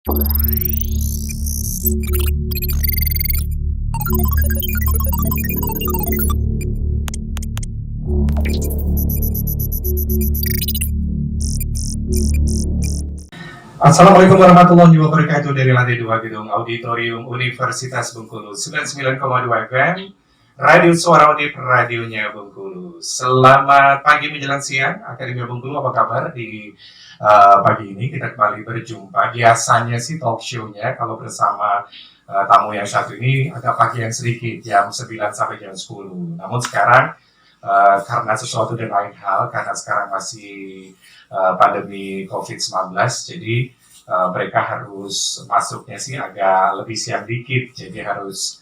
Assalamualaikum warahmatullahi wabarakatuh dari lantai 2 Gedung Auditorium Universitas Bengkulu 99,2 FM Radio Suara Undip, radionya Bengkulu. Selamat pagi menjelang siang, Akademi Bengkulu, apa kabar di pagi ini? Kita kembali berjumpa. Biasanya sih talk show-nya kalau bersama tamu yang satu ini agak pagi yang sedikit, jam 9 sampai jam 10. Namun sekarang karena sesuatu dan lain hal, karena sekarang masih pandemi COVID-19, jadi mereka harus masuknya sih agak lebih siang dikit, jadi harus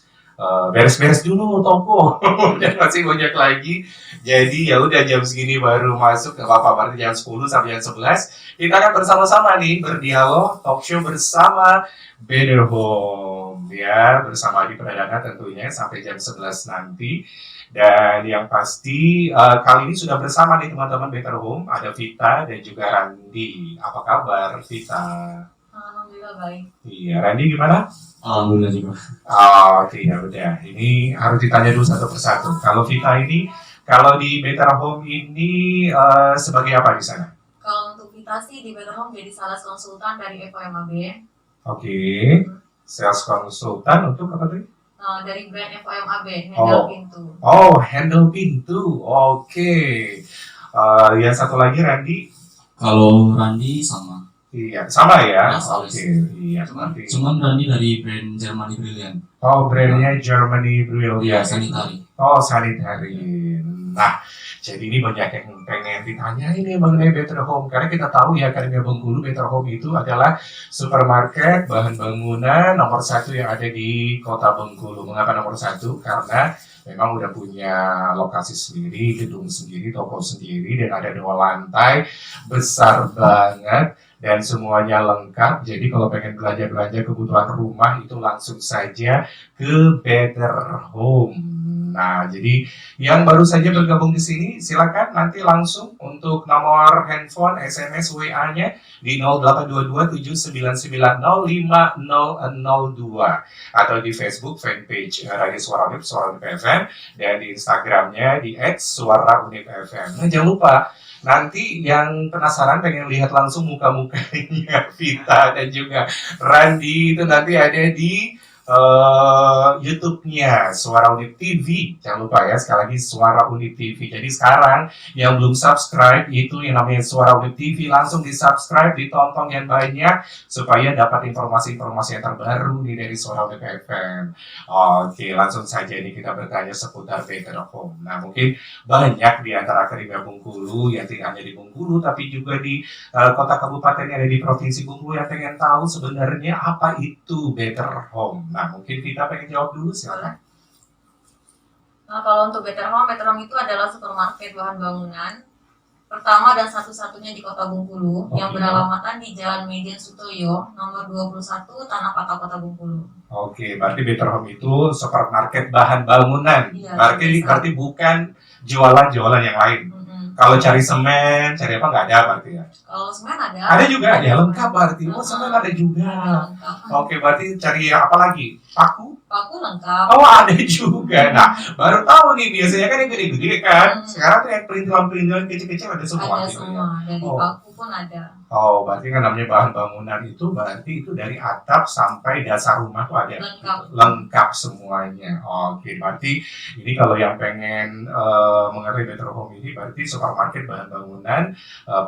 beres-beres dulu toko dan masih banyak lagi. Jadi ya udah jam segini baru masuk, nggak apa-apa, berarti jam 10 sampai jam 11 kita akan bersama-sama nih berdialog talk show bersama Better Home ya, bersama Adi Pradana tentunya sampai jam 11 nanti. Dan yang pasti kali ini sudah bersama nih teman-teman Better Home, ada Vita dan juga Randi. Apa kabar Vita? Alhamdulillah baik. Iya, Randi gimana? Alhamdulillah juga. Oke, ya udah. Ini harus ditanya dulu satu persatu. Kalau Vita ini, kalau di Better Home ini sebagai apa di sana? Kalau untuk kita sih di Better Home jadi sales konsultan dari FOMAB. Oke, sales konsultan untuk apa tadi? Dari brand FOMAB, handle pintu. Oh, handle pintu. Oke. Yang satu lagi Randi? Kalau Randi sama. Iya, sama ya. Ya, Oke, iya. Cuman Randi dari brand Germany Brilliant. Oh, brandnya Germany Brilliant. Iya, sanitary. Oh, sanitary. Nah, jadi ini banyak yang pengen ditanya ini mengenai Better Home, karena kita tahu ya Akademi Bengkulu Better Home itu adalah supermarket bahan bangunan nomor satu yang ada di kota Bengkulu. Mengapa nomor satu? Karena memang udah punya lokasi sendiri, gedung sendiri, toko sendiri, dan ada 2 lantai besar banget dan semuanya lengkap. Jadi kalau pengen belanja-belanja kebutuhan rumah itu langsung saja ke Better Home. Nah, jadi yang baru saja bergabung di sini, silakan nanti langsung untuk nomor handphone, SMS, WA-nya di 082279905002 atau di Facebook fanpage Radio Suara Undip, Suara Undip FM, dan di Instagramnya di @suaraundipfm. Nah, jangan lupa nanti yang penasaran pengen lihat langsung muka-mukanya Vita dan juga Randi itu nanti ada di YouTube-nya Suara Undip TV. Jangan lupa ya, sekali lagi Suara Undip TV. Jadi sekarang yang belum subscribe itu yang namanya Suara Undip TV, langsung di subscribe, ditonton yang banyak supaya dapat informasi-informasi yang terbaru nih dari Suara Undip FM. Oke, langsung saja nih kita bertanya seputar Better Home. Nah, mungkin banyak di antara Akademi Bengkulu yang tidak hanya di Bengkulu tapi juga di kota kabupaten yang ada di provinsi Bengkulu yang pengen tahu sebenarnya apa itu Better Home. Nah, mungkin kita pengen jawab dulu, silakan. Nah, kalau untuk Better Home itu adalah supermarket bahan bangunan pertama dan satu-satunya di kota Bengkulu yang beralamatkan di Jalan Median Sutoyo, nomor 21, Tanah Patah, Kota Bengkulu. Oke, berarti Better Home itu supermarket bahan bangunan. Iya, berarti bukan jualan-jualan yang lain. Kalau cari semen, cari apa nggak ada berarti ya? Kalau semen ada. Ada juga, ada lengkap berarti. Oh, semen ada juga. Oke, berarti cari apa lagi? Paku? Paku lengkap. Oh, ada juga. Nah, baru tahu nih, biasanya kan yang gede-gede kan. Sekarang tuh yang perintilan-perintilan kecil-kecil ada semua. Ada gitu semua, ya? dari paku pun ada. Oh, berarti kan namanya bahan bangunan itu berarti itu dari atap sampai dasar rumah tuh ada lengkap semuanya. Oke, berarti ini kalau yang pengen mengerti Better Home ini berarti supermarket bahan bangunan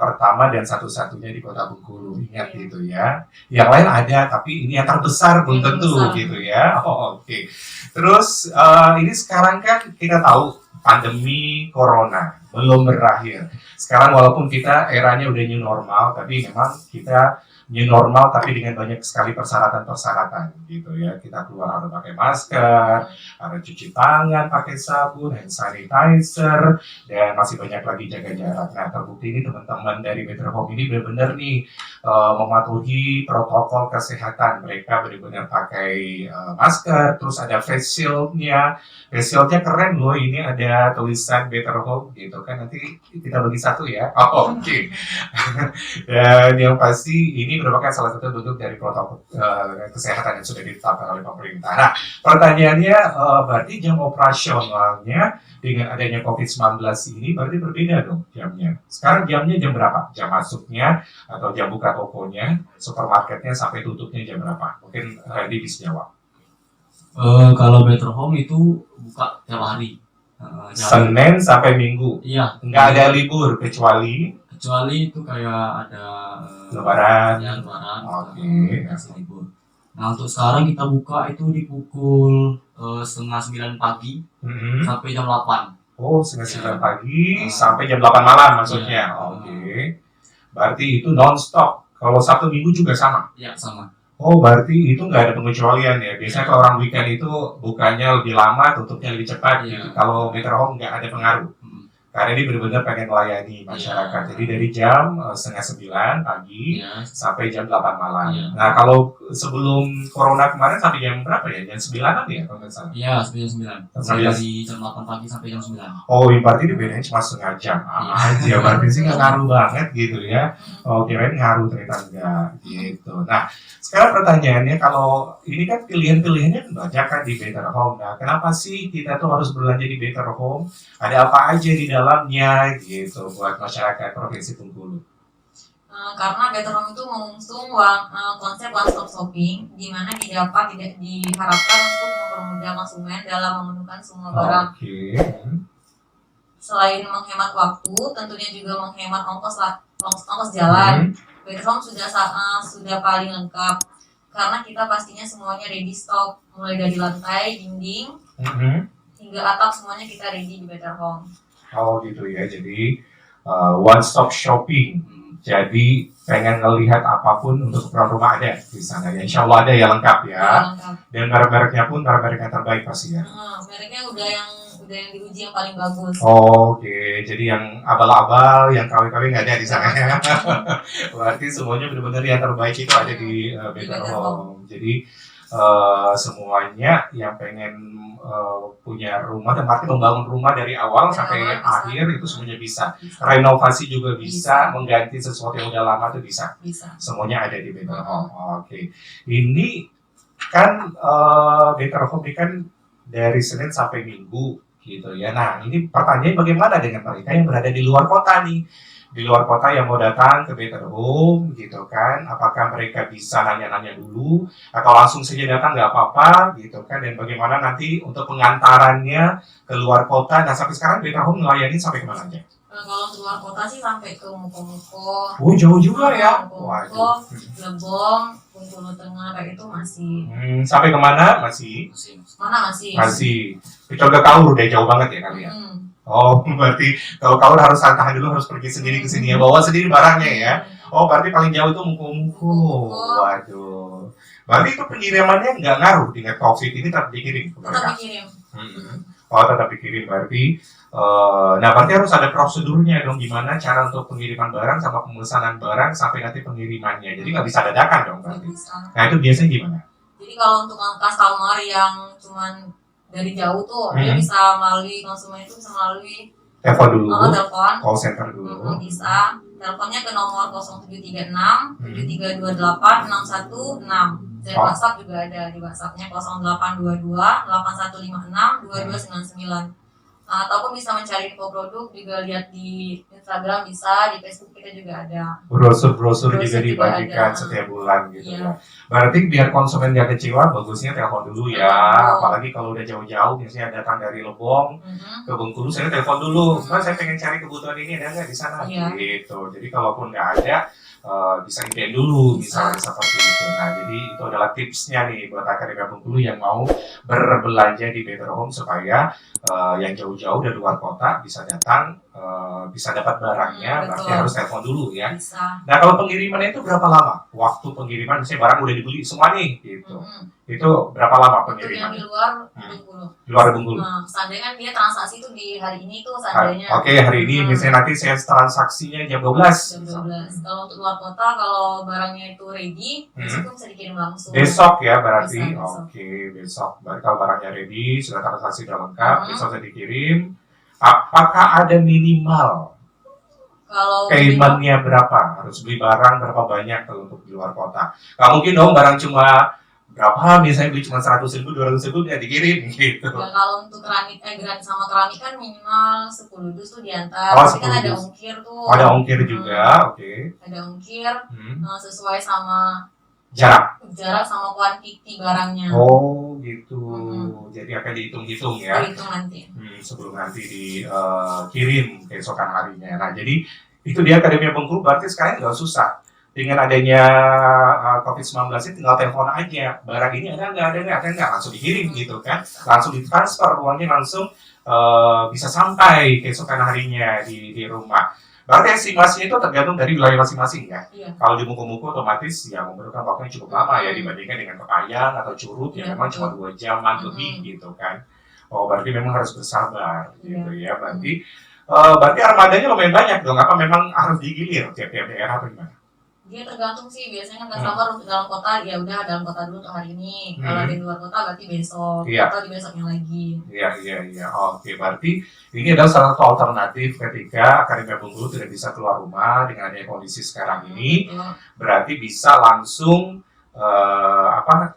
pertama dan satu-satunya di Kota Bengkulu. Ingat gitu ya. Yang lain ada tapi ini yang terbesar belum tentu gitu ya. Oke. Terus ini sekarang kan kita tahu pandemi corona belum berakhir. Sekarang walaupun kita eranya udah new normal, tapi memang kita new normal tapi dengan banyak sekali persyaratan-persyaratan gitu ya. Kita keluar harus pakai masker, harus cuci tangan, pakai sabun, hand sanitizer, dan masih banyak lagi jaga jarak. Nah, terbukti ini teman-teman dari Better Home ini benar-benar nih mematuhi protokol kesehatan. Mereka benar-benar pakai masker, terus ada face shield-nya. Face shield-nya keren loh, ini ada tulisan Better Home gitu. gitu kan, nanti kita bagi satu ya. Oh, oke. Dan yang pasti ini merupakan salah satu bentuk dari protokol kesehatan yang sudah ditetapkan oleh pemerintah. Nah, pertanyaannya berarti jam operasionalnya dengan adanya COVID-19 ini berarti berbeda dong jamnya. Sekarang jamnya jam berapa? Jam masuknya atau jam buka tokonya, supermarketnya sampai tutupnya jam berapa? Mungkin Randy bisa jawab. Kalau Better Home itu buka tiap hari. Senin sampai Minggu. Iya. Nggak ada libur kecuali Kecuali itu kayak ada Lebaran. Ya, Lebaran. Oke. Kasih libur. Nah untuk sekarang kita buka itu di pukul 8:30 pagi Mhm. sampai jam 8. Oh, setengah 9 pagi sampai jam 8 malam maksudnya. Iya. Oke. Berarti itu non-stop. Kalau Sabtu Minggu juga sama. Ya sama. Oh, berarti itu nggak ada pengecualian ya. Biasanya kalau orang weekend itu bukannya lebih lama, tutupnya lebih cepat. Iya. Gitu. Kalau Better Home nggak ada pengaruh. Karena ini benar-benar pengen melayani masyarakat. Iya. Jadi dari jam 8:30 pagi Iya. sampai jam 8 malam. Iya. Nah, kalau sebelum Corona kemarin sampai jam berapa ya? Jam 9 ya kalau nggak salah. Iya sampai jam 9. Mulai dari jam 8 pagi sampai jam 9. Oh, berarti bedanya cuma setengah jam aja. Berarti sih nggak ngaruh banget gitu ya. Oh, kirain ngaruh ternyata enggak gitu. Nah, sekarang pertanyaannya kalau ini kan pilihan-pilihannya banyak kan di Better Home. Nah, kenapa sih kita tuh harus belanja di Better Home? Ada apa aja di dalamnya gitu buat masyarakat Provinsi Bengkulu? Karena Better Home itu mengusung konsep one stop shopping, di mana diharapkan untuk mempermudah konsumen dalam memenuhkan semua barang. Oke. Selain menghemat waktu, tentunya juga menghemat ongkos jalan. Better Home sudah paling lengkap karena kita pastinya semuanya ready stock, mulai dari lantai, dinding, hingga atap semuanya kita ready di Better Home. Oh gitu ya, jadi one stop shopping. Jadi pengen ngelihat apapun untuk keperluan rumah ada di sana ya. Insya Allah ada ya, lengkap ya. Lengkap. Dan merek-mereknya pun merek-merek yang terbaik pasti ya. Mereknya udah yang diuji yang paling bagus. Oke, jadi yang abal-abal, yang KW-KW nggak ada di sana ya. Berarti semuanya benar-benar yang terbaik itu ada di Better Home. Jadi semuanya yang pengen punya rumah, dan arti membangun rumah dari awal sampai akhir itu semuanya bisa. Renovasi juga bisa, mengganti sesuatu yang udah lama itu bisa. Semuanya ada di Better Home. Oke. Ini kan Better Home ini kan dari Senin sampai Minggu gitu ya. Nah, ini pertanyaan bagaimana dengan mereka yang berada di luar kota nih? Di luar kota yang mau datang ke Better Home gitu kan, apakah mereka bisa nanya-nanya dulu atau langsung saja datang nggak apa-apa gitu kan, dan bagaimana nanti untuk pengantarannya ke luar kota. Nah, sampai sekarang Better Home melayani sampai kemana aja? Kalau luar kota sih sampai ke Muko-Muko. Oh, jauh juga ya? Muko, Lebong, Bengkulu Tengah, kayak itu masih. Sampai kemana? Masih? Mana masih? Masih. Coba Kaur udah jauh banget ya kali ya? Oh, berarti kalau Kaur harus tahan dulu, harus pergi sendiri ke sini ya, bawa sendiri barangnya ya. Oh, berarti paling jauh itu Muko-Muko. Waduh. Berarti itu pengirimannya nggak ngaruh dengan COVID ini, tetap dikirim ke mereka? Tetap dikirim. Oh, tetap dikirim. Berarti nah berarti harus ada prosedurnya dong, gimana cara untuk pengiriman barang sama pemesanan barang sampai nanti pengirimannya. Jadi nggak bisa dadakan dong berarti. Nah, itu biasanya gimana? Jadi kalau untuk customer yang cuman dari jauh tuh, dia bisa melalui konsumen itu bisa melalui telepon dulu, telepon, call center dulu. bisa. Teleponnya ke nomor 0736 7328 616. Dan WhatsApp juga ada, di WhatsAppnya 0822 8156 2299. Ataupun bisa mencari info produk, juga lihat di Instagram bisa, di Facebook kita juga ada. Brosur juga dibagikan setiap bulan gitu ya. Berarti biar konsumen gak kecewa, bagusnya telepon dulu ya. Apalagi kalau udah jauh-jauh, biasanya datang dari Lebong ke Bengkulu, saya telepon dulu. Mas, saya pengen cari kebutuhan ini, ada nggak di sana? Gitu. Jadi kalaupun nggak ada, bisa email dulu, misalnya seperti itu. Nah, jadi itu adalah tipsnya nih buat akademi Bengkulu yang mau berbelanja di Better Home supaya yang jauh-jauh dari luar kota bisa datang, bisa dapat barangnya. Berarti harus telepon dulu ya. Nah, kalau pengirimannya itu berapa lama? Waktu pengiriman, misalnya barang udah dibeli semua nih, gitu. Itu berapa lama pengiriman? Yang di luar Bengkulu. Di luar Bengkulu. Nah, seandainya dia transaksi itu di hari ini tuh seandainya. Oke, hari ini misalnya nanti saya transaksinya jam 12. Jam 12. Kalau untuk luar kota, kalau barangnya itu ready, besok bisa dikirim langsung. Besok ya berarti. Besok. Oke, besok. Berarti kalau barangnya ready, sudah transaksi sudah lengkap, besok saya dikirim. Apakah ada minimal Kalau payment-nya berapa? Harus beli barang berapa banyak kalau untuk di luar kota? Nggak mungkin dong barang cuma berapa, misalnya beli cuma 100.000, 200.000 ya dikirim gitu. ya, kalau untuk keramik granit sama keramik kan minimal 10 dus tuh diantar. Oh, Tapi kan 10 ada dus. ongkir tuh. Oh, ada ongkir juga, oke. Ada ongkir Hmm. sesuai sama Jarak. sama kuantiti barangnya. Oh gitu. Jadi akan dihitung-hitung ya. Itu nanti. Sebelum nanti dikirim keesokan harinya. Nah jadi itu dia Akademia Bengkulu. Berarti sekarang nggak susah. Dengan adanya COVID-19 ini tinggal telepon aja. Barang ini ada nggak, langsung dikirim gitu kan. Langsung ditransfer, uangnya langsung bisa sampai keesokan harinya di rumah. Berarti estimasinya itu tergantung dari wilayah masing-masing ya. Iya. Kalau di Muko-Muko otomatis ya memerlukan waktunya cukup lama ya dibandingkan dengan Pepayang atau Curug yang memang cuma 2 jaman lebih gitu kan. Oh berarti memang harus bersabar gitu ya. Berarti armadanya lumayan banyak dong. Apa memang harus digilir tiap-tiap daerah atau gimana? Dia tergantung sih, biasanya customer untuk dalam kota ya udah dalam kota dulu untuk hari ini. Kalau di luar kota berarti besok atau di besoknya lagi. Iya. Oke, berarti ini adalah salah satu alternatif ketika Akademia Bengkulu tidak bisa keluar rumah dengan adanya kondisi sekarang ini. Berarti bisa langsung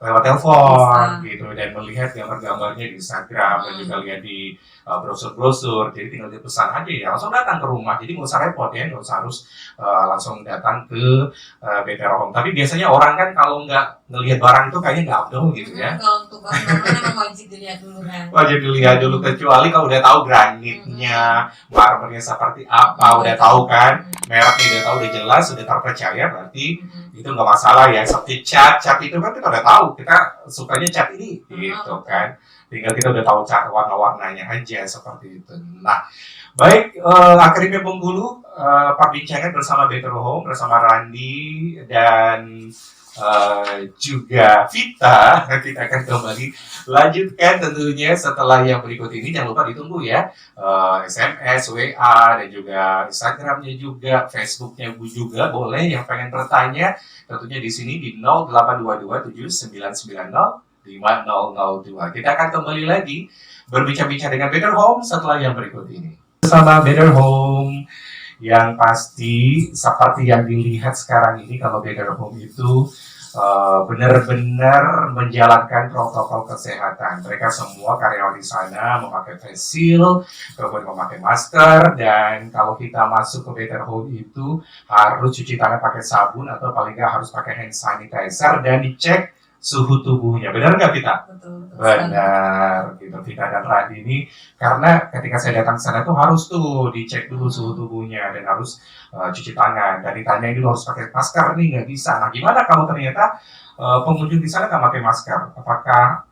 lewat telepon gitu dan melihat gambar-gambarnya di Instagram dan juga lihat di brosur-brosur. Jadi tinggal dipesan aja ya, langsung datang ke rumah. Jadi nggak usah repot ya, nggak usah harus langsung datang ke Better Home. Tapi biasanya orang kan kalau nggak ngelihat barang itu kayaknya nggak abdol gitu ya. Kalau untuk barang-barang memang wajib dilihat dulu kan. Wajib dilihat dulu, kecuali kalau udah tahu granitnya, marmernya seperti apa, udah tahu kan, mereknya udah tahu, udah jelas, sudah terpercaya, berarti itu nggak masalah ya. Seperti cat itu kan kita udah tahu, kita sukanya cat ini gitu kan. Tinggal kita udah tahu cat warna-warnanya aja seperti itu. Nah, baik, Akademia Bengkulu perbincangan bersama Better Home, bersama Randi dan juga Vita. Kita akan kembali lanjutkan tentunya setelah yang berikut ini. Jangan lupa ditunggu ya SMS, WA, dan juga Instagramnya juga, Facebooknya juga boleh yang pengen bertanya. Tentunya di sini di 082279905002. Kita akan kembali lagi berbincang-bincang dengan Better Home setelah yang berikut ini. Bersama Better Home, yang pasti seperti yang dilihat sekarang ini, kalau Better Home itu benar-benar menjalankan protokol kesehatan. Mereka semua karyawan di sana memakai face shield, kemudian memakai masker, dan kalau kita masuk ke Better Home itu harus cuci tangan pakai sabun atau paling nggak harus pakai hand sanitizer dan dicek suhu tubuhnya. Benar nggak Vita? Betul. Benar, gitu. Vita dan Radi ini, karena ketika saya datang ke sana tuh harus tuh dicek dulu suhu tubuhnya dan harus cuci tangan. Dan ditanya dulu harus pakai masker nih, nggak bisa. Nah gimana kalau ternyata pengunjung di sana nggak pakai masker? Apakah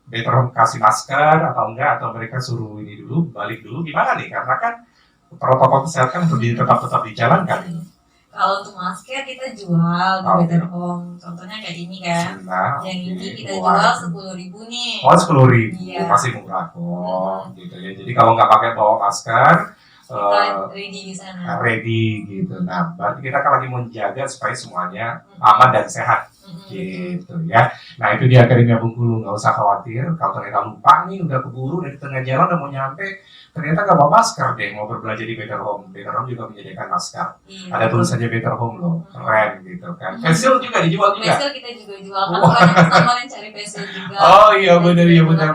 Better Home kasih masker atau enggak? Atau mereka suruh ini dulu, balik dulu? Gimana nih? Karena kan protokol kesehatan tetap dijalankan. Kalau untuk masker kita jual di Better Home. Contohnya kayak ini kan. Yang ini kita jual 10.000 nih. Oh, 10.000. Iya. Masih murah kok. Gitu ya. Jadi kalau nggak pakai bawa masker, kita ready di sana. Ready gitu. Nah, berarti kita kan lagi menjaga supaya semuanya aman dan sehat. Gitu ya. Nah, itu dia Akademia Bengkulu. Nggak usah khawatir. Kalau ternyata lupa nih, udah keburu dari tengah jalan udah mau nyampe, ternyata nggak bawa masker deh, mau berbelanja di Better Home. Better Home juga menyediakan masker. Ada tulisannya Better Home loh, keren gitu kan. Facial juga dijual juga. Facial kita juga jual, kan banyak customer yang cari facial juga. Oh iya benar ya. Better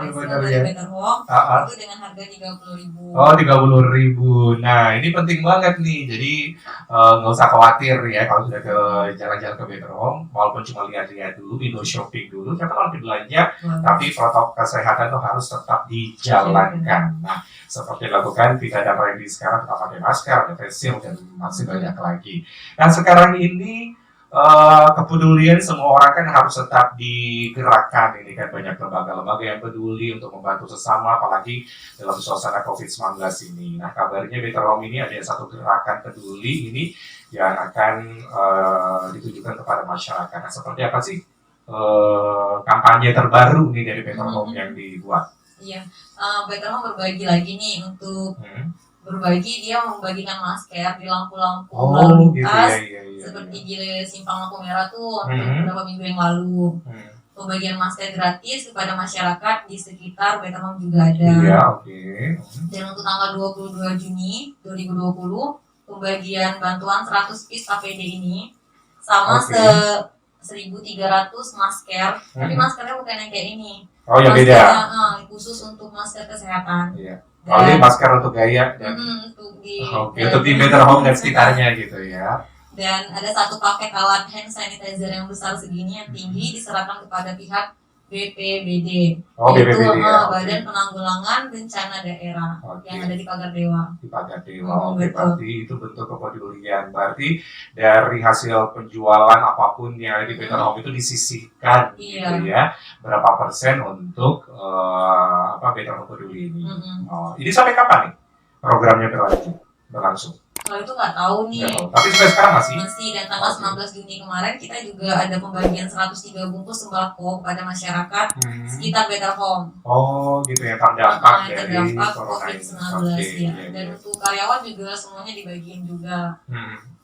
Home itu dengan harga 30.000. Oh 30.000. Nah ini penting banget nih. Jadi nggak usah khawatir ya kalau sudah ke jalan-jalan ke Better Home, walaupun cuma lihat-lihat dulu, window shopping dulu, siapa kalau belanja, tapi protokol kesehatan itu harus tetap dijalankan. Nah seperti dilakukan Vita dan Randy sekarang, tetap pakai masker, ada face shield, dan masih banyak lagi. Nah sekarang ini kepedulian semua orang kan harus tetap digerakkan. Ini kan banyak lembaga-lembaga yang peduli untuk membantu sesama, apalagi dalam suasana COVID-19 ini. Nah kabarnya Better Home ini ada satu gerakan peduli ini yang akan ditujukan kepada masyarakat. Nah seperti apa sih kampanye terbaru nih dari Better Home yang dibuat? Iya, Better Home berbagi lagi nih untuk berbagi, dia membagikan masker di lampu-lampu lalu lintas, seperti di simpang lampu merah tuh beberapa minggu yang lalu. pembagian masker gratis kepada masyarakat di sekitar Better Home juga ada. Iya, oke. Dan untuk tanggal 22 Juni 2020, pembagian bantuan 100 piece APD ini sama Oke. 1.300 masker, tapi maskernya bukan yang kayak ini. Oh ya beda. Maskernya khusus untuk masker kesehatan. Iya. Oh ini masker untuk gaya dan untuk di untuk di Better Home dan sekitarnya gitu ya. Dan ada satu paket alat hand sanitizer yang besar segini yang tinggi diserahkan kepada pihak BPBD, Oh yaitu BPBD ya. Badan Penanggulangan Bencana Daerah yang ada di Pagar Dewa. Di Pagar Dewa. Oke, betul. berarti itu bentuk kepedulian. Berarti dari hasil penjualan apapun yang ada di Better Home itu disisihkan gitu ya. Berapa persen untuk Better Home peduli ini. Oh, ini sampai kapan nih programnya berlangsung? Kalau itu nggak tahu nih. Ya, tapi sampai sekarang masih. Dan tanggal 19 Juni kemarin kita juga ada pembagian 103 bungkus sembako kepada masyarakat sekitar Better Home. Oh, gitu ya, terdampak dari COVID-19 ya. Dan untuk karyawan juga semuanya dibagiin juga.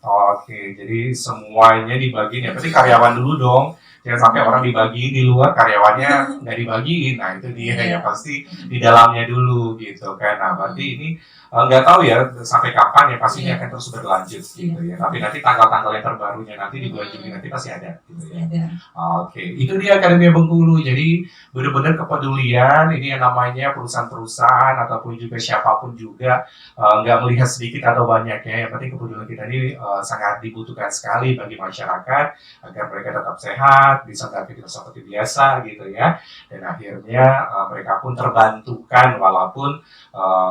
Oke, jadi semuanya dibagiin ya. Berarti karyawan dulu dong. Jangan sampai orang dibagiin di luar, karyawannya nggak dibagiin. Nah itu dia ya, pasti di dalamnya dulu gitu kan. Nah berarti ini nggak tahu ya sampai kapan ya, pastinya akan terus berlanjut gitu ya. Tapi nanti tanggal-tanggal yang terbarunya nanti di bulan Juni nanti pasti ada gitu ya. Oke, itu dia Akademi Bengkulu. Jadi benar-benar kepedulian ini yang namanya perusahaan-perusahaan ataupun juga siapapun juga nggak melihat sedikit atau banyak ya. Yang penting kepedulian kita ini sangat dibutuhkan sekali bagi masyarakat agar mereka tetap sehat, bisa beraktivitas seperti biasa gitu ya. Dan akhirnya mereka pun terbantukan walaupun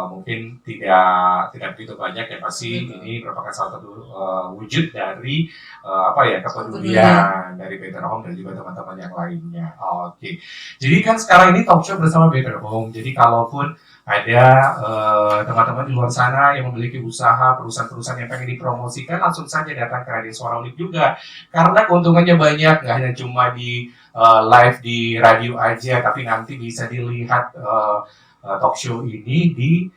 mungkin tidak begitu banyak ya, pasti ini merupakan salah satu wujud dari kepedulian dari Better Home dan juga teman-teman yang lainnya. Oke. Jadi kan sekarang ini talk show bersama Better Home. Jadi kalaupun ada teman-teman di luar sana yang memiliki usaha, perusahaan-perusahaan yang pengen dipromosikan, langsung saja datang ke Radio Suara Unik juga. Karena keuntungannya banyak, nggak hanya cuma di live di radio aja, tapi nanti bisa dilihat talk show ini di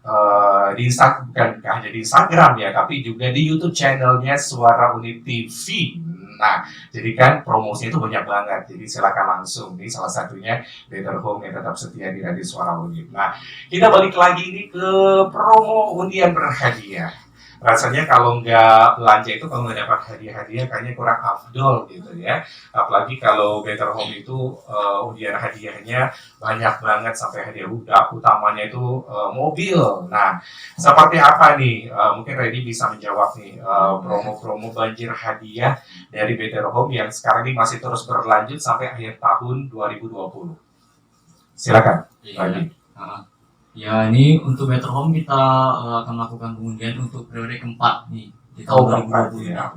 bukan hanya di Instagram ya, tapi juga di YouTube channelnya Suara Unik TV. Nah, jadi kan promosinya itu banyak banget. Jadi silakan langsung nih, salah satunya Better Home yang tetap setia di Radio Suara Unik. Nah, kita balik lagi ini ke promo undian berhadiah. Rasanya kalau nggak belanja itu, kalau nggak dapat hadiah-hadiah kayaknya kurang afdol gitu ya. Apalagi kalau Better Home itu undian hadiahnya banyak banget, sampai hadiah utamanya itu mobil. Nah, seperti apa nih? Mungkin Reddy bisa menjawab nih promo-promo banjir hadiah dari Better Home yang sekarang ini masih terus berlanjut sampai akhir tahun 2020. Silakan, Reddy. Ya, ini untuk Better Home kita akan melakukan pengundian untuk periode keempat nih di tahun 2020. Ya.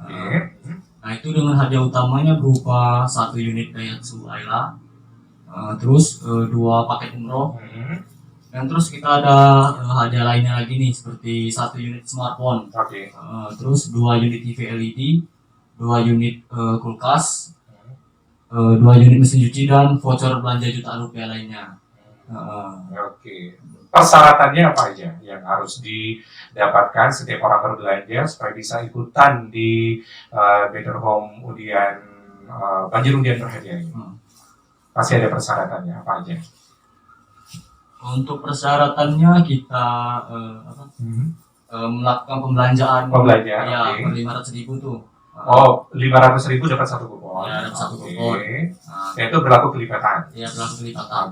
Nah, itu dengan hadiah utamanya berupa 1 unit Daihatsu Ayla, terus 2 paket umroh, dan terus kita ada hadiah lainnya lagi nih seperti 1 unit smartphone, terus 2 unit TV LED, 2 unit kulkas, 2 unit mesin cuci, dan voucher belanja jutaan rupiah lainnya. Persyaratannya apa aja yang harus didapatkan setiap orang berbelanja supaya bisa ikutan di Better Home banjir undian berhadiah ini? Pasti ada persyaratannya, apa aja? Untuk persyaratannya kita melakukan pembelanjaan ya, 500.000 tuh. 500.000 dapat 1 kupon. Ya, dapat 1 kupon. Itu berlaku kelipatan. Ya, berlaku kelipatan.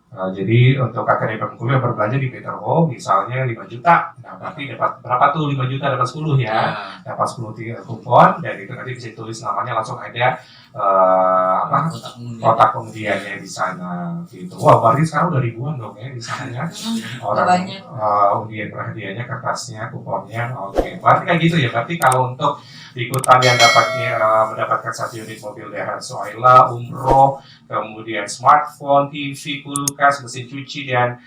Jadi untuk Akademi Bengkulu yang berbelanja di Better Home misalnya 5 juta, nah berarti dapat berapa tuh? 5 juta dapat 10 ya, dapat 10 kupon, dan itu nanti bisa ditulis namanya, langsung ada kotak pengundiannya di sana gitu. Wah, berarti sekarang udah ribuan dong ya di sana ya orang undian berhadiahnya, kertasnya, kuponnya. Oke, berarti kayak gitu ya. Berarti kalau untuk ikutan yang mendapatkan 1 unit mobil Daihatsu Ayla, umroh, kemudian smartphone, TV, kulkas, mesin cuci, dan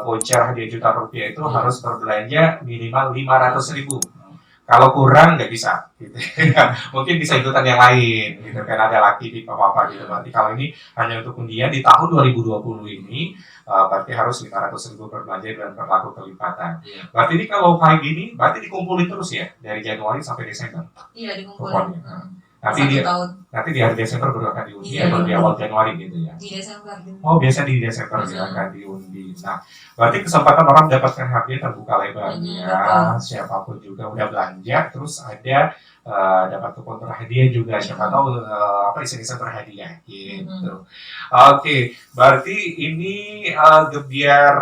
voucher hadiah jutaan rupiah itu harus berbelanja minimal 500.000. Kalau kurang nggak bisa, gitu. Mungkin bisa ikutan yang lain, gitu kan, ada laki di apa-apa gitu. Berarti kalau ini hanya untuk undian di tahun 2020 ini, berarti harus 500.000 berbelanja dan berlaku kelipatan. Berarti ini kalau kayak gini, berarti dikumpulin terus ya dari Januari sampai Desember. Iya, dikumpulin. Nanti Satu di tahun nanti di akhir Desember baru akan diundi Iya, atau di iya. awal Januari gitu ya. di Desember gitu. Oh, biasa di Desember ya Mhm. akan diundi. Nah, berarti kesempatan orang mendapatkan hadiah terbuka lebar Mhm, ya. betul. Siapapun juga udah belanja, terus ada dapat kupon berhadiah juga. Siapa Mhm. tahu iseng-iseng berhadiah gitu. Mhm. Oke, berarti ini biar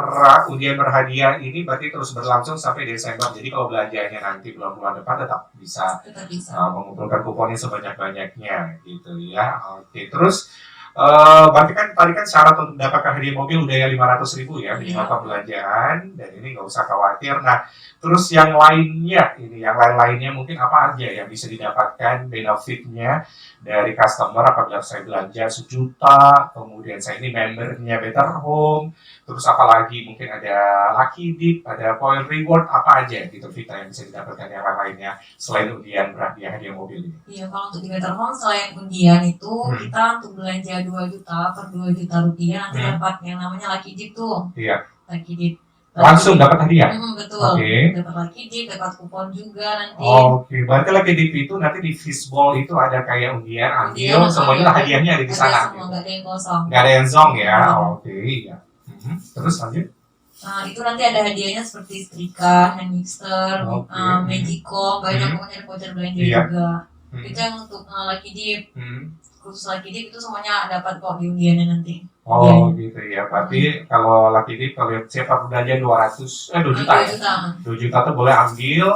undian berhadiah ini berarti terus berlangsung sampai Desember. Jadi kalau belanjanya nanti bulan-bulan depan tetap bisa Tetap bisa. mengumpulkan kuponnya sebanyak-banyaknya gitu ya. Oke, terus berarti kan tadi kan syarat untuk mendapatkan hadiah mobil udah ya 500.000 ya minimal Iya. pembelanjaan, dan ini nggak usah khawatir. Nah, terus yang lainnya ini, yang lain-lainnya mungkin apa aja yang bisa didapatkan benefitnya dari customer apabila saya belanja 1 juta, kemudian saya ini membernya Better Home, terus apalagi mungkin ada Lucky Dip, ada Point Reward, apa aja gitu Vita yang bisa didapatkan yang lainnya selain undian berhadiah hadiah mobil ini. Iya, kalau untuk di Better Home selain undian itu Hmm. kita untuk belanja 2 juta per 2 juta rupiah nanti dapat yang namanya Lucky Dip tuh. Iya. Lucky Dip. Langsung dapat hadiah. Betul. Oke. Dapat Lucky Dip, dapat kupon juga nanti. Oke, berarti Lucky Dip itu nanti di fishbowl itu ada kayak undian, ambil, Undian, semuanya iya. hadiahnya ada di Ada sana. semua, Gitu. nggak ada yang kosong. Nggak ada yang zong ya. Nggak ada. Oke, iya. Terus lanjut. Nah, itu nanti ada hadiahnya seperti setrika, hand mixer, Oke. Magicom, banyak pokoknya voucher belanja Iya. juga. Hmm. Itu yang untuk Lucky Dip. Hmm. Khusus Lucky Dip itu semuanya dapat kok di undiannya nanti. Oh gitu ya. Berarti kalau Lucky Dip kalau siapa belanja 2 juta 2 ya. juta. 2 juta tuh boleh ambil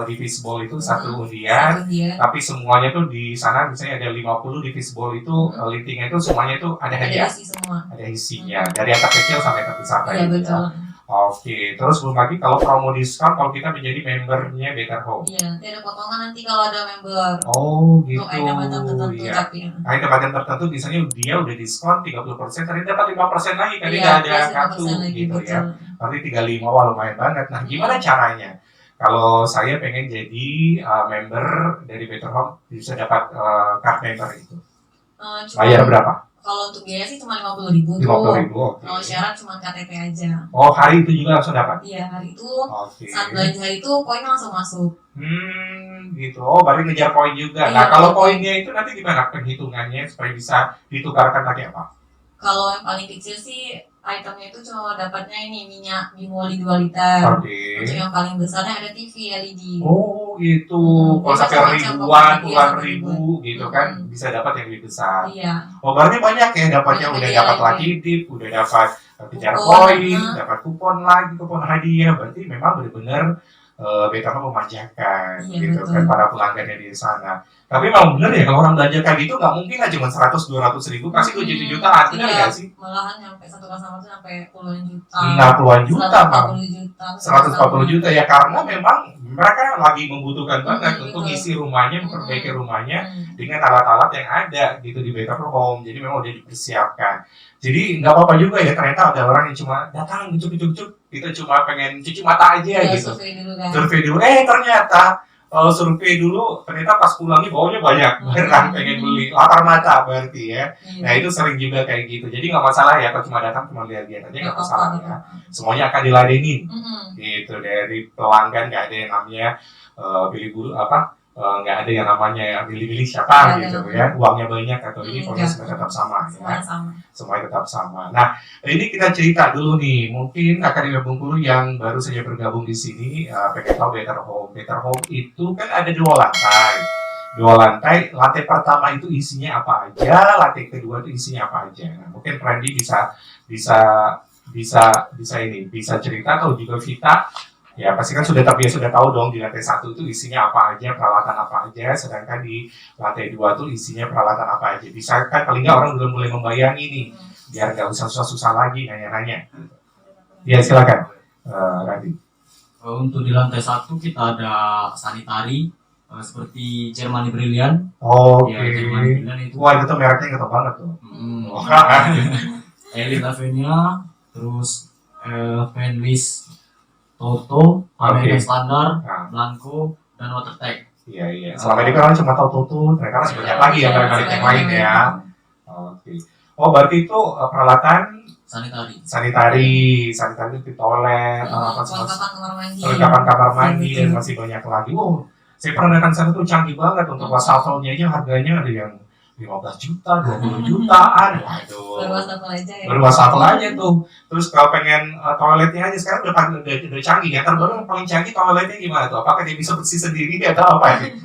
di fishbowl itu satu undian. Satu undian. Tapi semuanya tuh di sana misalnya ada 50 di fishbowl itu lintingnya itu semuanya itu ada Ada hadiah. isi semua. Ada isinya dari yang terkecil sampai terbesar Iya, tadi. betul. Oke, terus belum lagi kalau promo diskon kalau kita menjadi membernya Better Home. Iya, nanti ada potongan nanti kalau ada member. Oh gitu. Untuk item-item tertentu Iya. tapi Item-item tertentu misalnya dia udah diskon 30%, tadi dapat 5% lagi kan iya, tidak ada plus kartu 5% lagi, gitu betul. ya. Berarti 35, wah lumayan banget. Nah, gimana caranya? Kalau saya pengen jadi member dari Better Home bisa dapat card member itu. Bayar berapa? Kalau untuk biaya sih cuma 50.000 tuh. 50.000. Oke. Kalau syarat cuma KTP aja. Oh, hari itu juga langsung dapat. Iya, hari itu Oke. saat belanja itu poin langsung masuk. Gitu. Oh, berarti ngejar poin juga. Iya, Nah, kalau poin. poinnya itu nanti gimana perhitungannya supaya bisa ditukarkan pakai apa? Kalau yang paling kecil sih itemnya itu cuma dapatnya ini minyak bimoli 2 liter. Oke. Untuk yang paling besarnya ada TV LED. Oh, gitu. Kalau Bisa sampai macam-macam ribuan, pokoknya, puluhan iya, ribu gitu Hmm. kan bisa dapat yang lebih besar. Iya. Oh, berarti banyak ya dapatnya, Banyak udah hadiah dapat lagi. Lucky Dip, udah dapat kejar Kupon, poin, dapat kupon lagi, kupon hadiah. Berarti memang benar-benar Better Home memanjakan Iya, gitu betul. kan para pelanggannya di sana. Tapi memang benar ya kalau orang belanja kayak gitu nggak mungkin lah cuma 100-200 ribu, pasti 2 jutaan, benar Iya, nggak sih? malahan sampai satu customer tuh sampai puluhan juta. 60-an juta, Bang. 140 juta. 140 juta ya, karena memang mereka lagi membutuhkan banget untuk betul. isi rumahnya, memperbaiki rumahnya Hmm. dengan alat-alat yang ada gitu di Better Home. Jadi memang udah dipersiapkan. Jadi nggak apa-apa juga ya, ternyata ada orang yang cuma datang cucuk-cucuk, kita cuma pengen cuci mata aja Iya, gitu. survei dulu kan. Survei dulu, ternyata survei dulu, ternyata pas pulangnya bawanya banyak, beneran pengen beli, lapar mata berarti ya. Iya. Nah itu sering juga kayak gitu. Jadi nggak masalah ya kalau cuma datang cuma lihat-lihat aja, nggak masalah apa-apa. ya. Semuanya akan diladenin Mm-mm. gitu dari pelanggan, nggak ada yang namanya pilih bulu nggak ada yang namanya pilih-pilih siapa Nggak ada. gitu ya, uangnya banyak atau ini pokoknya Nggak. semua tetap sama ya, Semuanya sama. semuanya tetap sama. Nah ini kita cerita dulu nih, mungkin Akademi Bengkulu yang baru saja bergabung di sini pengen tahu Better Home. Better Home itu kan ada 2 lantai, lantai pertama itu isinya apa aja, lantai kedua itu isinya apa aja. Nah, mungkin Randy bisa cerita, atau juga Vita ya pasti kan sudah tahu dong di lantai 1 itu isinya apa aja, peralatan apa aja, sedangkan di lantai 2 itu isinya peralatan apa aja. Bisa kan paling nggak orang udah mulai membayangi nih, biar nggak usah susah-susah lagi nanya-nanya. Ya silakan Randy. Untuk di lantai 1 kita ada sanitari seperti Germany Brilliant. Oke. Ya, Germany Brilliant itu. Wah itu tuh mereknya ketemu banget tuh. Elite Avenia, terus Fenris Toto, American Standard, Nah, Blanco, dan Watertech. iya. Selama ini kan orang cuma tahu tuh, ternyata masih banyak lagi ya merek-merek yang lain ya. Oke. Oh berarti itu peralatan Sanitari. sanitari itu toilet, Perlengkapan kamar mandi. perlengkapan kamar mandi dan masih banyak lagi. Saya pernah datang sana tuh canggih banget untuk wastafelnya aja harganya ada yang 15 juta, 20 jutaan. Waduh. Baru wastafel aja tuh. Terus kalau pengen toiletnya aja sekarang udah canggih ya. Terbaru yang paling canggih toiletnya gimana tuh? Apakah dia bisa bersih sendiri atau apa nih?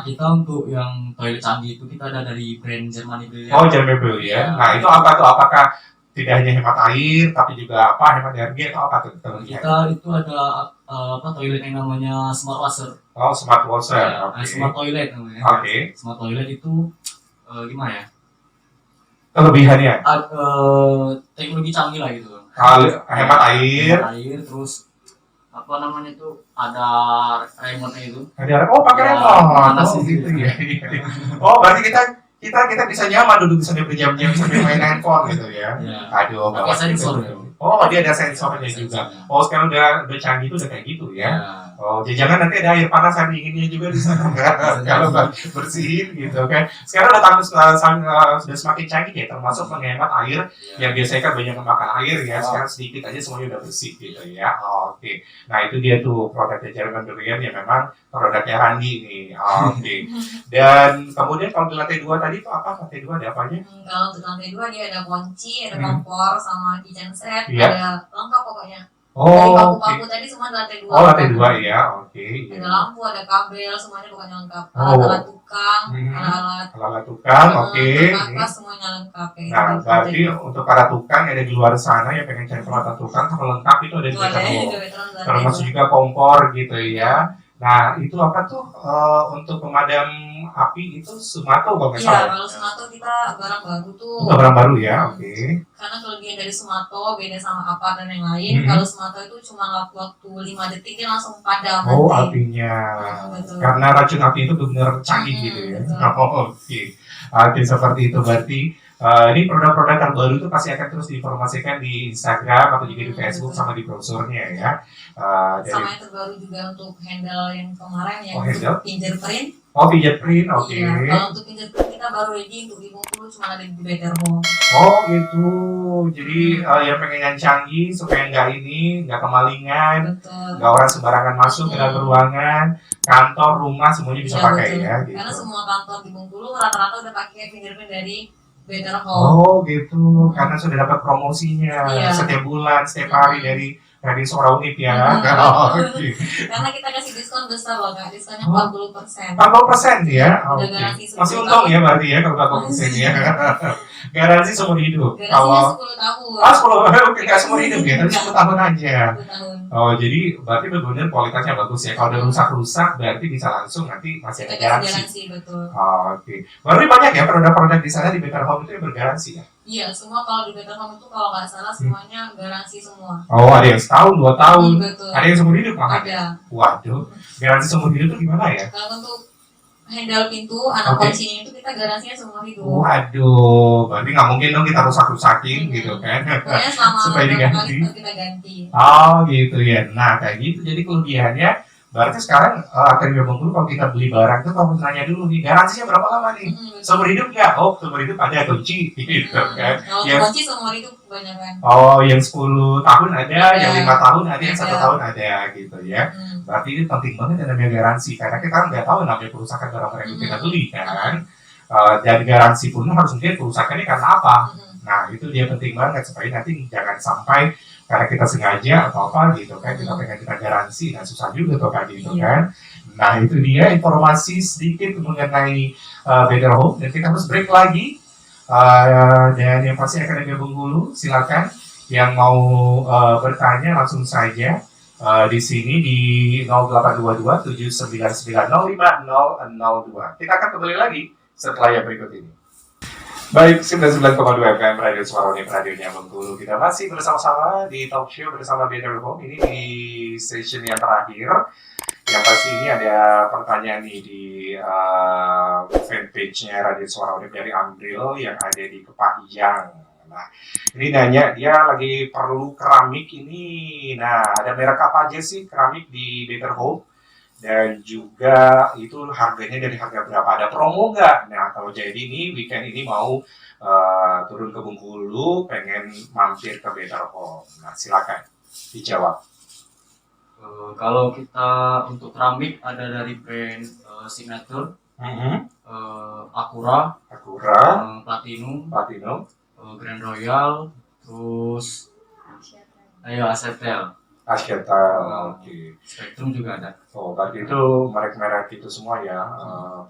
Kita untuk yang toilet canggih itu kita ada dari brand Germany Brilliant. Oh, Germany Brilliant. Nah, itu apa tuh? Apakah tidak hanya hemat air, tapi juga apa hemat energi atau apa tuh? Kita itu ada toilet yang namanya smart washer. Oh, smart washer. Smart toilet namanya. Oke. Smart toilet itu gimana ya? Kelebihannya? Teknologi canggih lah gitu. Hemat air. Terus apa namanya itu ada remote itu. Pakai remote. Gitu ya. Oh, berarti kita bisa nyaman duduk sambil berjam-jam sambil main handphone gitu ya. Aduh, pakai sensor. Oh, dia ada sensornya juga. Oh, sekarang udah canggih itu udah kayak gitu ya. Oh, jangan nanti ada air panas air dinginnya juga di sana kalau bersihin gitu kan. Sekarang sudah semakin canggih ya, termasuk menghemat air yang biasanya kan banyak memakan air ya. Sekarang sedikit aja semuanya udah bersih gitu ya. Oke. Nah, itu dia tuh produknya German Brilliant yang memang produknya Randi nih. Oke. Dan kemudian kalau di lantai 2 tadi itu apa? Lantai 2 ada apa aja? Kalau untuk lantai 2 dia ada kunci, ada kompor sama kitchen set, ada lengkap pokoknya. Dari paku-paku tadi semua di lantai 2. Oh, lantai 2 ya. Oke. Ada lampu, ada kabel, semuanya pokoknya lengkap. Alat-alat tukang, alat tukang, oke. Semuanya lengkap. Nah, berarti untuk para tukang yang ada di luar sana yang pengen cari peralatan tukang kalau lengkap itu ada di Veteran. Termasuk juga kompor gitu ya. Nah, itu apa tuh untuk pemadam api itu Sumato kalau nggak salah? Iya, kalau Sumato kita barang baru tuh. Barang baru ya, oke. Karena kelebihan dari Sumato beda sama apa dan yang lain. Kalau Sumato itu cuma waktu 5 detik dia langsung padam. Oh, apinya. Karena racun api itu benar canggih gitu ya. Oke. Oke, seperti itu berarti. Ini produk-produk terbaru itu pasti akan terus diinformasikan di Instagram atau juga di Facebook sama di brosurnya ya. Sama yang terbaru juga untuk handle yang kemarin yang fingerprint. Oh, fingerprint, oke. Iya, kalau untuk fingerprint kita baru ready untuk di Bengkulu cuma ada di Better Home. Oh gitu, jadi yang pengen yang canggih supaya nggak kemalingan, nggak orang sembarangan masuk ke dalam ruangan, kantor, rumah semuanya bisa pakai ya. Gitu. Karena semua kantor di Bengkulu rata-rata udah pakai fingerprint dari Better Home. Oh gitu, karena sudah dapat promosinya setiap bulan, setiap hari dari Suara Unip ya. Karena kita kasih diskon besar loh Kak, diskonnya 40%. 40% ya? Masih untung ya berarti ya kalau 40% ya. Garansi seumur hidup. Garansinya 10 tahun. 10, nggak seumur hidup ya, tapi 10 tahun aja. 10 tahun. Oh, jadi berarti benar-benar kualitasnya bagus ya. Kalau udah rusak-rusak berarti bisa langsung nanti masih ada garansi. Betul. Oke. Berarti banyak ya produk-produk di sana di Better Home itu yang bergaransi ya? Iya, semua kalau di Better Home itu kalau nggak salah semuanya garansi semua. Oh, ada yang setahun, 2 tahun. Betul. Ada yang seumur hidup malah. Ada. Waduh, garansi seumur hidup itu gimana ya? Kalau untuk handle pintu, anak kuncinya itu kita garansinya seumur hidup. Waduh, berarti nggak mungkin dong kita rusak-rusakin gitu kan? Pokoknya selama supaya diganti. kali kita ganti. Oh gitu ya. Nah kayak gitu. Jadi kelebihannya berarti sekarang Akademi Bengkulu kalau kita beli barang itu kalau nanya dulu nih garansinya berapa lama nih? Seumur hidup nggak? Oh seumur hidup ada kunci gitu kan? Kalau kunci seumur hidup banyak kan? Oh yang 10 tahun ada, yang 5 tahun ada, yang 1 tahun ada gitu ya. Berarti ini penting banget yang namanya garansi karena kita kan nggak tahu namanya kerusakan barang-barang yang kita beli kan. Dan garansi pun harus melihat kerusakannya karena apa. Nah itu dia penting banget supaya nanti jangan sampai karena kita sengaja atau apa gitu kan kita pengen kita garansi, nah susah juga tuh kan gitu kan. Nah itu dia informasi sedikit mengenai Better Home dan kita harus break lagi. Dan yang pasti Akademi Bengkulu silakan yang mau bertanya langsung saja di sini di 0822 799 05002. Kita akan kembali lagi setelah yang berikut ini. Baik, 99,2 FM Radio Suara Unip, radionya Bengkulu. Kita masih bersama-sama di talk show bersama Better Home. Ini di session yang terakhir. Yang pasti ini ada pertanyaan nih di fanpage-nya Radio Suara Unip dari Amril yang ada di Kepahyang. Nah, ini nanya, dia lagi perlu keramik ini. Nah, ada merek apa aja sih keramik di Better Home? Dan juga itu harganya dari harga berapa? Ada promo nggak? Nah, kalau jadi ini weekend ini mau turun ke Bengkulu, pengen mampir ke Better Home. Nah, silakan dijawab. Kalau kita untuk keramik ada dari brand Signature, Acura, Platinum, Grand Royal, terus Asetel, Oke. Spectrum juga ada. Oh, berarti itu merek-merek itu semua ya,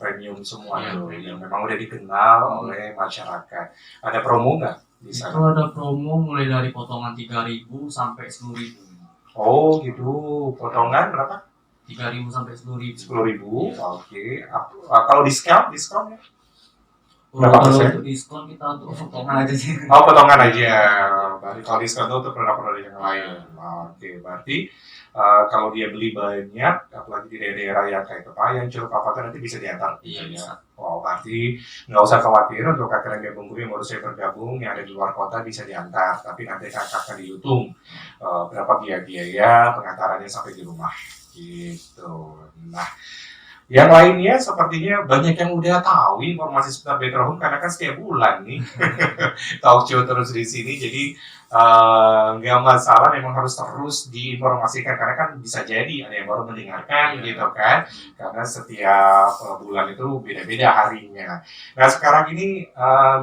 premium semua Iya, tuh, premium. yang memang udah dikenal oleh masyarakat. Ada promo nggak di Itu sana? ada promo mulai dari potongan 3.000 sampai 10.000. Oh, gitu. Potongan berapa? 3.000 sampai 10.000. 10.000. Iya. Oke. Kalau diskon ya? Berapa Kalau persen? untuk diskon kita untuk potongan aja sih. Oh, potongan aja. Berarti kalau diskon itu untuk produk-produk yang lain. Oke, berarti kalau dia beli banyak, apalagi di daerah-daerah yang kayak Kepayan, Curug, apa nanti bisa diantar. Iya, bisa. Oh, berarti nggak usah khawatir untuk kakak yang Bengkulu yang baru saya bergabung yang ada di luar kota bisa diantar. Tapi nanti kakak dihitung berapa biaya pengantarannya sampai di rumah. Gitu. Nah, yang lainnya sepertinya banyak yang udah tahu informasi seputar Better Home karena kan setiap bulan nih talk show terus di sini. Jadi nggak masalah, memang harus terus diinformasikan karena kan bisa jadi ada yang baru mendengarkan gitu kan. Karena setiap bulan itu beda-beda harinya. Nah sekarang ini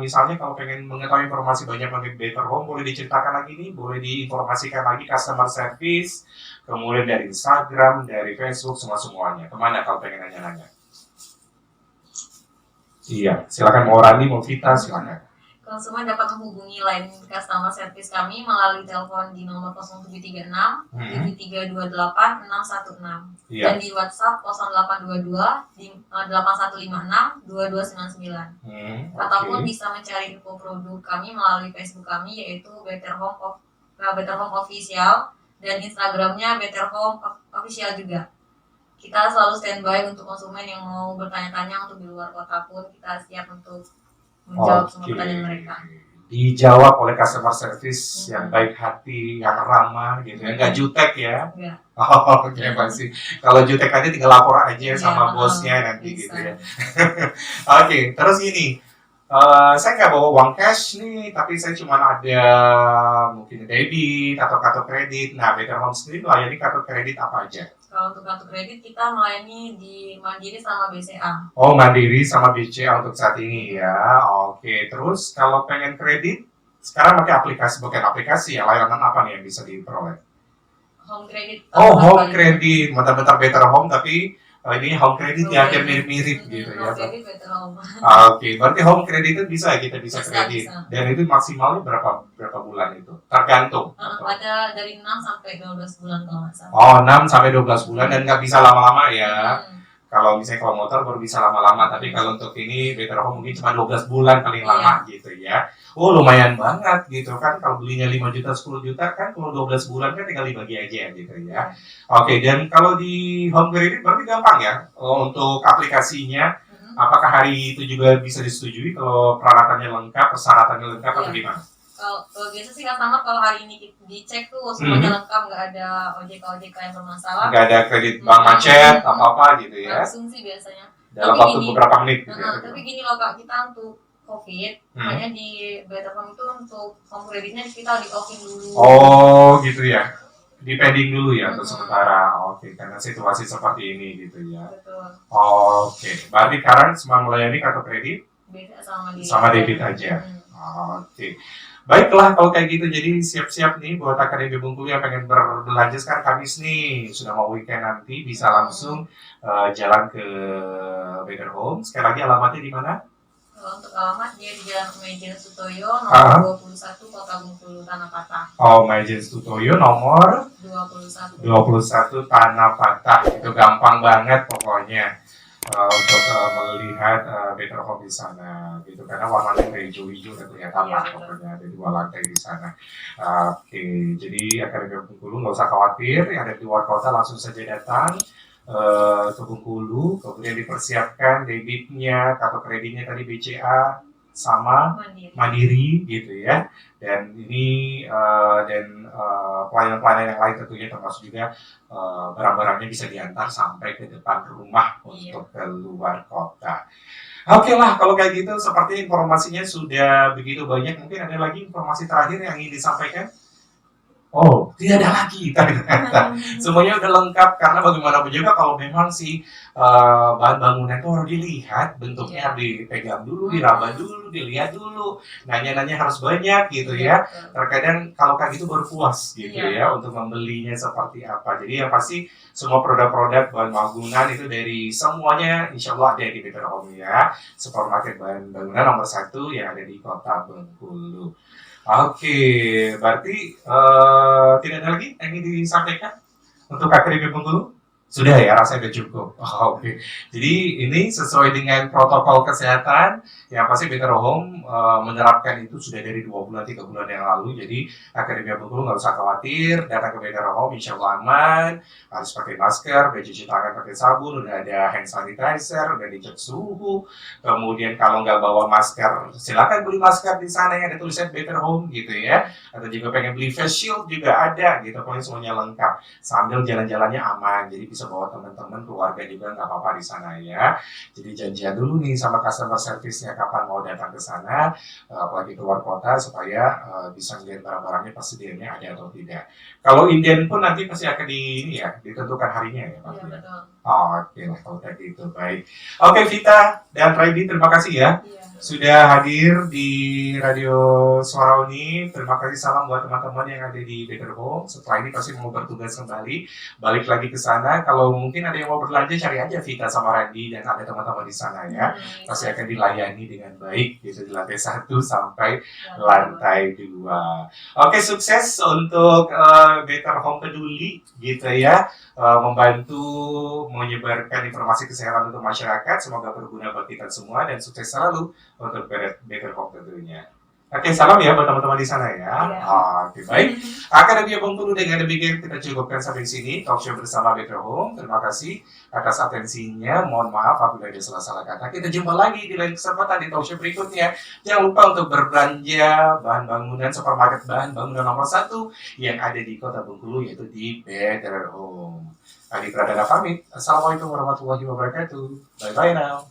misalnya kalau pengen mengetahui informasi banyak mengenai Better Home, boleh diceritakan lagi nih, boleh diinformasikan lagi customer service, kemudian dari Instagram, dari Facebook, semuanya. Kemana kalau pengen nanya-nanya? Iya, silakan mau Rani, mau Vita, silakan. Konsumen dapat menghubungi line customer service kami melalui telepon di nomor 0736 7328 616 Iya. dan di WhatsApp 0822 8156 2299 ataupun bisa mencari info produk kami melalui Facebook kami yaitu Better Home Official dan Instagramnya Better Home Official juga. Kita selalu standby untuk konsumen yang mau bertanya-tanya untuk di luar kota pun kita siap untuk menjawab semua pertanyaan mereka. Dijawab oleh customer service yang baik hati, yang ramah gitu ya, nggak jutek ya? Enggak. Oh, oke pasti. Kalau jutek aja tinggal lapor aja sama bosnya nanti bisa. gitu ya. Oke, terus gini. Saya nggak bawa uang cash nih, tapi saya cuma ada mungkin debit atau kartu kredit. Nah, Better Home sendiri melayani kartu kredit apa aja? Kalau untuk kartu kredit kita melayani di Mandiri sama BCA. Oh, Mandiri sama BCA untuk saat ini ya. Oke, terus kalau pengen kredit, sekarang pakai aplikasi, bukan aplikasi ya, layanan apa nih yang bisa diperoleh? Home kredit. Oh, home kredit, bentar-bentar Better Home tapi ini home kredit ya, hampir mirip-mirip gitu ya. Home kredit Better Home. Oke, berarti home kredit itu kita bisa kredit. Bisa. Dan itu maksimalnya berapa bulan itu? Tergantung. Ada dari 6 sampai 12 bulan kalau nggak salah. Oh, 6 sampai 12 bulan dan nggak bisa lama-lama ya. Kalau misalnya kalau motor baru bisa lama-lama, tapi kalau untuk ini Better Home mungkin cuma 12 bulan paling lama gitu ya. Oh, lumayan banget gitu kan, kalau belinya 5 juta, 10 juta kan, kalau 12 bulan kan tinggal dibagi aja gitu ya. Oke, dan kalau di home credit berarti gampang ya untuk aplikasinya. Apakah hari itu juga bisa disetujui kalau peralatannya lengkap, persyaratannya lengkap atau gimana? Kalau biasa sih customer kalau hari ini dicek tuh semuanya lengkap, nggak ada OJK yang bermasalah. Nggak ada kredit bank macet, apa-apa gitu ya? Langsung sih biasanya. Dalam waktu beberapa menit gitu ya? Tapi gini loh Kak, kita untuk COVID, hanya di Better Home itu untuk home kreditnya kita di offin dulu. Oh gitu ya, di pending dulu ya untuk sementara. Oke, karena situasi seperti ini gitu ya. Betul. Oke, berarti sekarang semua melayani kartu kredit sama debit aja. Oke. Baiklah kalau kayak gitu, jadi siap-siap nih buat Akademi Bengkulu yang pengen berbelanja sekarang Kamis nih, sudah mau weekend nanti bisa langsung jalan ke Better Home. Sekali lagi alamatnya di mana? Untuk alamat dia di Jalan Maijen Sutoyo nomor 21 Kota Bengkulu Tanah Patah. Oh, Maijen Sutoyo nomor 21 Tanah Patah. Itu gampang banget pokoknya untuk melihat Better Home di sana gitu, karena warnanya hijau-hijau dan kelihatan lah pokoknya ada 2 lantai di sana. Oke, jadi Akademi Bengkulu nggak usah khawatir, yang ada di luar kota langsung saja datang ke Bengkulu, kemudian dipersiapkan debitnya, kartu kreditnya tadi BCA sama Mandiri gitu ya. Dan ini pelayanan-pelayanan yang lain tentunya termasuk juga barang-barangnya bisa diantar sampai ke depan rumah untuk keluar kota. Oke lah, kalau kayak gitu seperti informasinya sudah begitu banyak, mungkin ada lagi informasi terakhir yang ingin disampaikan? Oh, tidak ada lagi ternyata. Semuanya udah lengkap karena bagaimanapun juga kalau memang si bahan bangunan itu harus dilihat, bentuknya Iya. harus dipegang dulu, diraba dulu, dilihat dulu, nanya-nanya harus banyak gitu ya. Betul. Terkadang kalau kayak gitu baru puas gitu Iya. ya untuk membelinya seperti apa. Jadi yang pasti semua produk-produk bahan bangunan itu dari semuanya insya Allah ada di Better Home ya. Supermarket bahan bangunan nomor 1 yang ada di Kota Bengkulu. Oke, berarti tidak ada lagi yang ingin disampaikan untuk KKRB Bengkulu? Sudah ya, rasanya sudah cukup. Oh, oke. Jadi ini sesuai dengan protokol kesehatan yang pasti Better Home menerapkan itu sudah dari 2 bulan 3 bulan yang lalu. Jadi KKRB Bengkulu nggak usah khawatir, datang ke Better Home insya Allah aman. Harus pakai masker, cuci tangan pakai sabun, udah ada hand sanitizer, udah dicek suhu. Kemudian kalau nggak bawa masker, silakan beli masker di sana yang ada tulisan Better Home gitu ya. Atau juga pengen beli face shield juga ada gitu, pokoknya semuanya lengkap. Sambil jalan-jalannya aman, jadi bisa bawa teman-teman, keluarga juga nggak apa-apa di sana ya. Jadi janjian dulu nih sama customer service-nya kapan mau datang ke sana, apalagi keluar kota supaya bisa melihat barang-barangnya persediaannya ada atau tidak. Kalau Indian pun nanti pasti akan ini ya, ditentukan harinya ya Pak. Iya, betul. Oke lah kalau kayak gitu, baik. Oke Vita dan Raidi, terima kasih ya Iya. sudah hadir di Radio Suara Uni. Terima kasih, salam buat teman-teman yang ada di Better Home. Setelah ini pasti mau bertugas kembali, balik lagi ke sana. Kalau mungkin ada yang mau berbelanja, cari aja Vita sama Randy dan ada teman-teman di sana ya. Pasti akan dilayani dengan baik gitu di lantai 1 sampai lantai 2. Oke, sukses untuk Better Home peduli gitu ya, membantu menyebarkan informasi kesehatan untuk masyarakat. Semoga berguna bagi kita semua dan sukses selalu untuk Better Home tentunya. Oke, salam ya buat teman-teman di sana ya. Iya. Oke, baik. Akademi Bengkulu dengan demikian kita cukupkan sampai sini talk show bersama Better Home. Terima kasih atas atensinya. Mohon maaf apabila ada salah-salah kata. Kita jumpa lagi di lain kesempatan di talk show berikutnya. Jangan lupa untuk berbelanja bahan bangunan supermarket bahan bangunan nomor 1 yang ada di Kota Bengkulu, yaitu di Better Home. Adi Pradana pamit. Assalamualaikum warahmatullahi wabarakatuh. Bye-bye now.